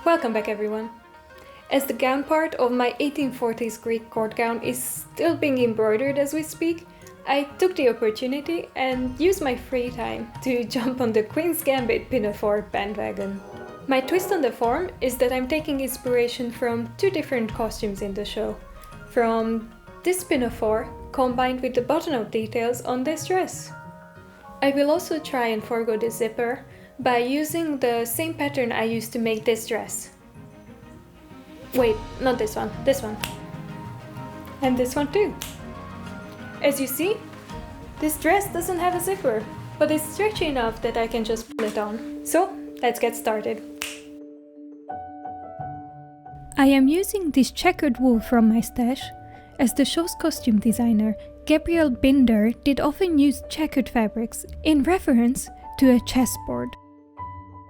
Welcome back everyone! As the gown part of my 1840s Greek court gown is still being embroidered as we speak, I took the opportunity and used my free time to jump on the Queen's Gambit Pinafore bandwagon. My twist on the form is that I'm taking inspiration from two different costumes in the show, from this pinafore combined with the button-up details on this dress. I will also try and forego the zipper by using the same pattern I used to make this dress. Wait, not this one, this one. And this one too. As you see, this dress doesn't have a zipper, but it's stretchy enough that I can just pull it on. So, let's get started. I am using this checkered wool from my stash, as the show's costume designer, Gabrielle Binder, did often use checkered fabrics in reference to a chessboard.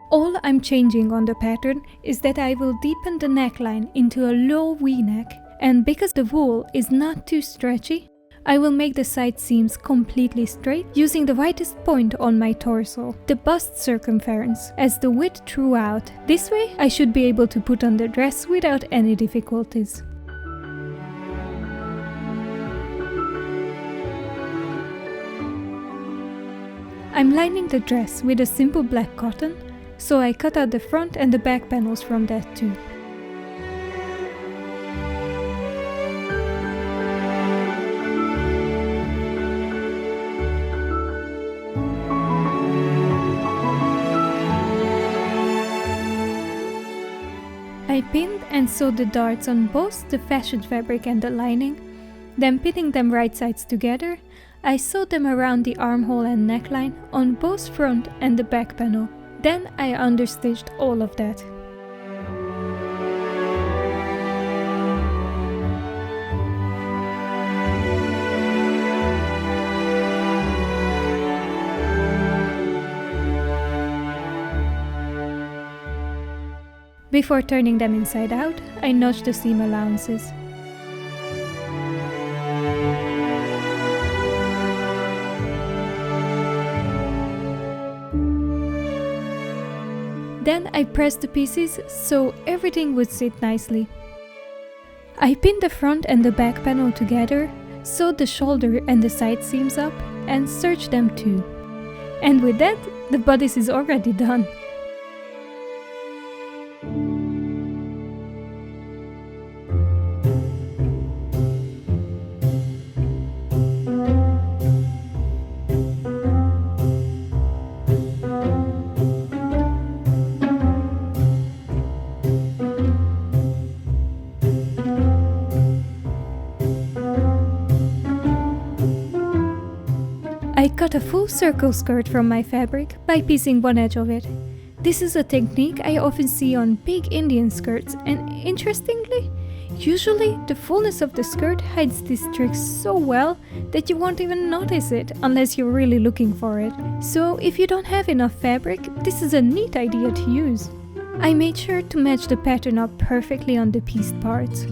All I'm changing on the pattern is that I will deepen the neckline into a low V-neck, and because the wool is not too stretchy, I will make the side seams completely straight using the widest point on my torso, the bust circumference, as the width throughout. This way I should be able to put on the dress without any difficulties. I'm lining the dress with a simple black cotton, so I cut out the front and the back panels from that too. I pinned and sewed the darts on both the fashioned fabric and the lining, then pinning them right sides together, I sewed them around the armhole and neckline on both front and the back panel. Then I understitched all of that. Before turning them inside out, I notched the seam allowances. Then I pressed the pieces so everything would sit nicely. I pinned the front and the back panel together, sewed the shoulder and the side seams up, and serged them too. And with that, the bodice is already done. I cut a full circle skirt from my fabric by piecing one edge of it. This is a technique I often see on big Indian skirts, and interestingly, usually the fullness of the skirt hides this trick so well that you won't even notice it unless you're really looking for it. So if you don't have enough fabric, this is a neat idea to use. I made sure to match the pattern up perfectly on the pieced parts.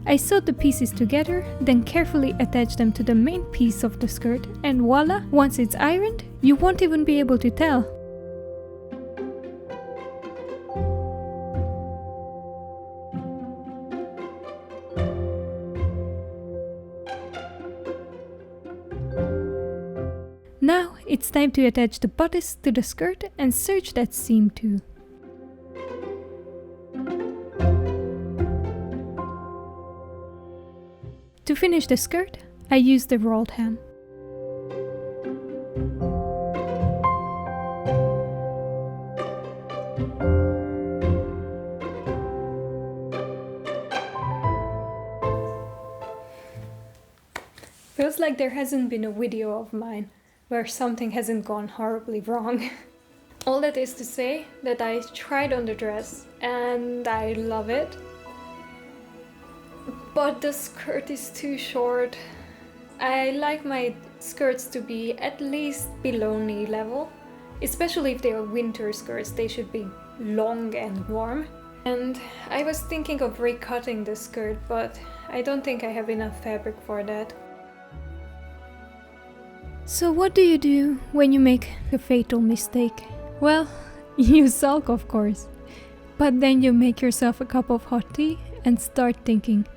I sewed the pieces together, then carefully attached them to the main piece of the skirt, and voila! Once it's ironed, you won't even be able to tell. Now it's time to attach the bodice to the skirt and serge that seam too. To finish the skirt, I used the rolled hem. Feels like there hasn't been a video of mine where something hasn't gone horribly wrong. All that is to say that I tried on the dress and I love it. But the skirt is too short. I like my skirts to be at least below knee level. Especially if they are winter skirts, they should be long and warm. And I was thinking of recutting the skirt, but I don't think I have enough fabric for that. So what do you do when you make a fatal mistake? Well, you sulk, of course. But then you make yourself a cup of hot tea and start thinking,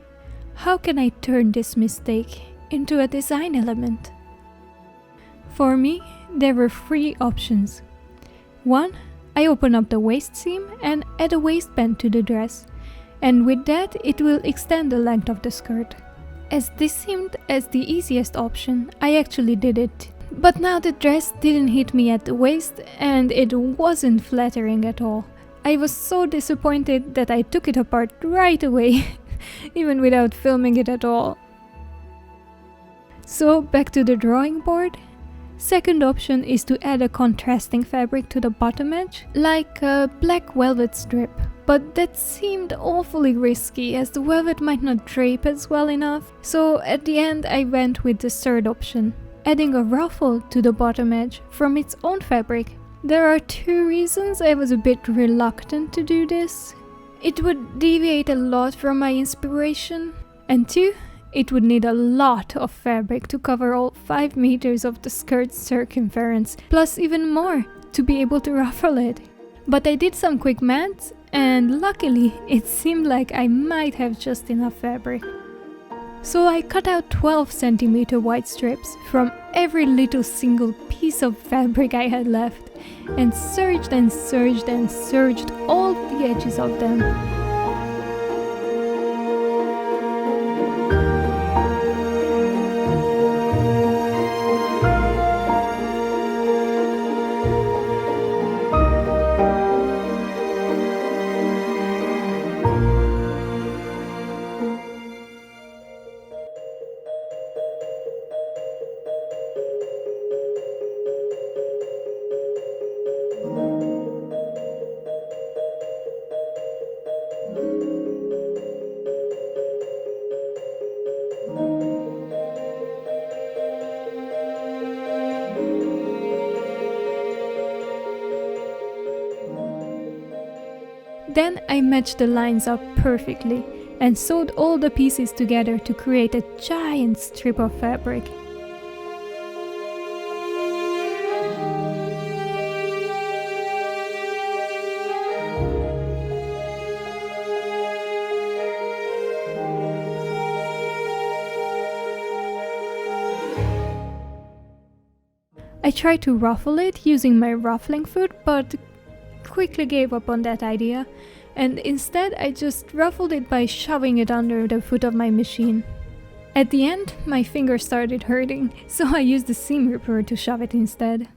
how can I turn this mistake into a design element? For me, there were 3 options. 1, I open up the waist seam and add a waistband to the dress, and with that it will extend the length of the skirt. As this seemed as the easiest option, I actually did it. But now the dress didn't hit me at the waist and it wasn't flattering at all. I was so disappointed that I took it apart right away, even without filming it at all. So back to the drawing board. Second option is to add a contrasting fabric to the bottom edge, like a black velvet strip. But that seemed awfully risky as the velvet might not drape as well enough. So at the end I went with the third option, adding a ruffle to the bottom edge from its own fabric. There are 2 reasons I was a bit reluctant to do this. It would deviate a lot from my inspiration, and 2, it would need a lot of fabric to cover all 5 meters of the skirt's circumference, plus even more to be able to ruffle it. But I did some quick maths, and luckily it seemed like I might have just enough fabric. So I cut out 12 centimeter wide strips from every little single piece of fabric I had left, and serged and serged and serged all the edges of them. Then I matched the lines up perfectly and sewed all the pieces together to create a giant strip of fabric. I tried to ruffle it using my ruffling foot, but quickly gave up on that idea, and instead I just ruffled it by shoving it under the foot of my machine. At the end, my finger started hurting, so I used the seam ripper to shove it instead.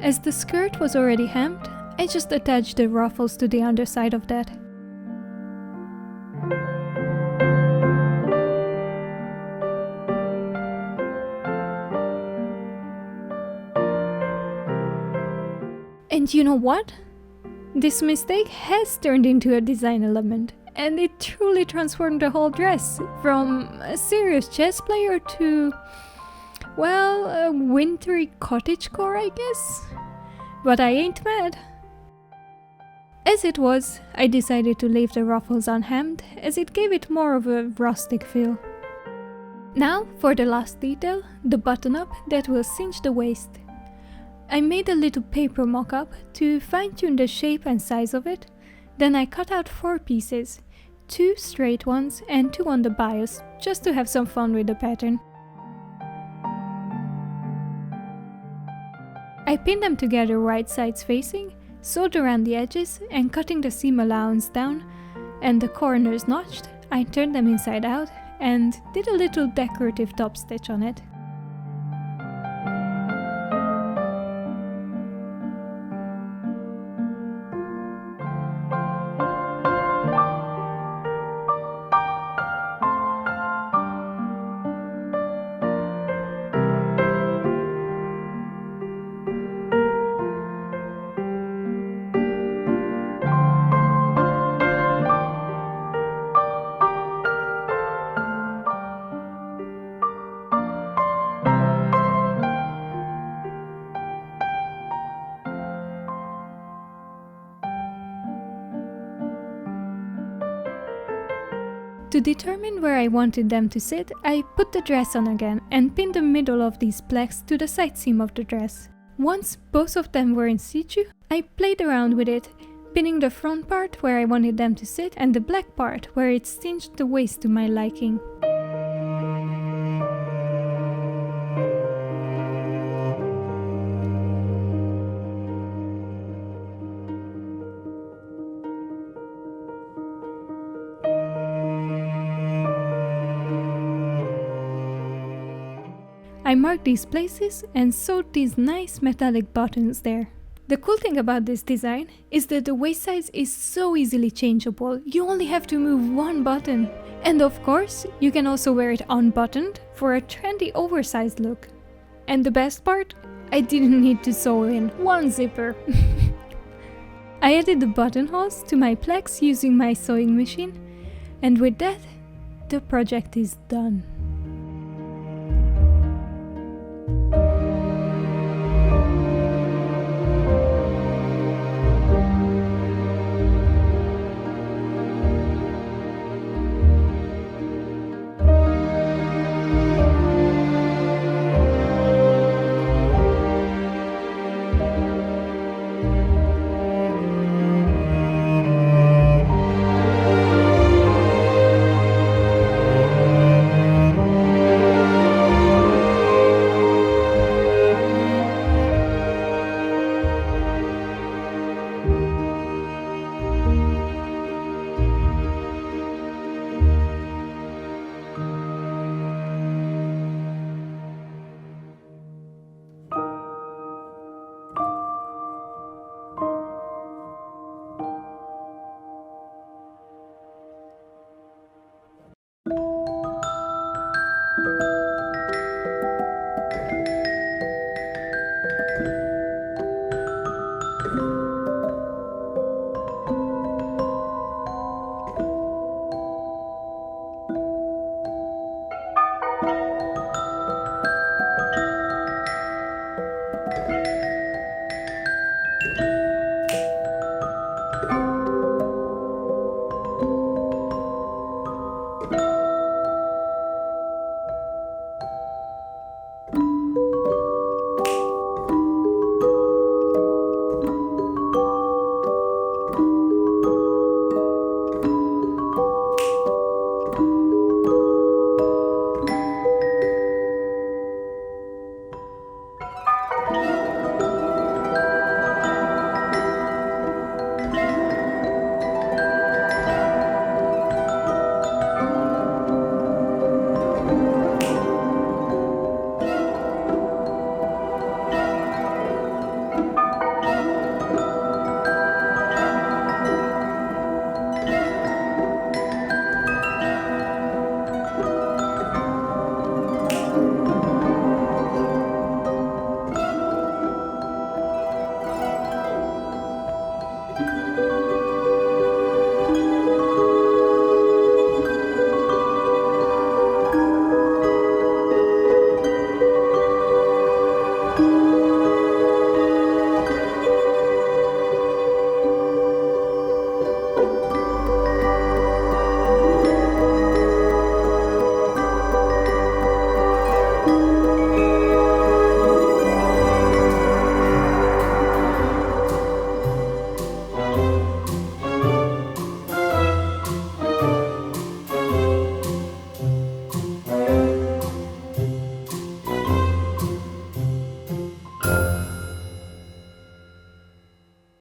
As the skirt was already hemmed, I just attached the ruffles to the underside of that. And you know what? This mistake has turned into a design element, and it truly transformed the whole dress from a serious chess player to, well, a wintry cottagecore, I guess. But I ain't mad. As it was, I decided to leave the ruffles unhemmed as it gave it more of a rustic feel. Now for the last detail, the button-up that will cinch the waist. I made a little paper mock-up to fine-tune the shape and size of it, then I cut out 4 pieces, 2 straight ones and 2 on the bias, just to have some fun with the pattern. I pinned them together right sides facing, sewed around the edges and cutting the seam allowance down, and the corners notched, I turned them inside out and did a little decorative top stitch on it. To determine where I wanted them to sit, I put the dress on again and pinned the middle of these pleats to the side seam of the dress. Once both of them were in situ, I played around with it, pinning the front part where I wanted them to sit and the black part where it cinched the waist to my liking. I marked these places and sewed these nice metallic buttons there. The cool thing about this design is that the waist size is so easily changeable, you only have to move one button. And of course, you can also wear it unbuttoned for a trendy oversized look. And the best part? I didn't need to sew in one zipper. I added the buttonholes to my pleats using my sewing machine, and with that, the project is done.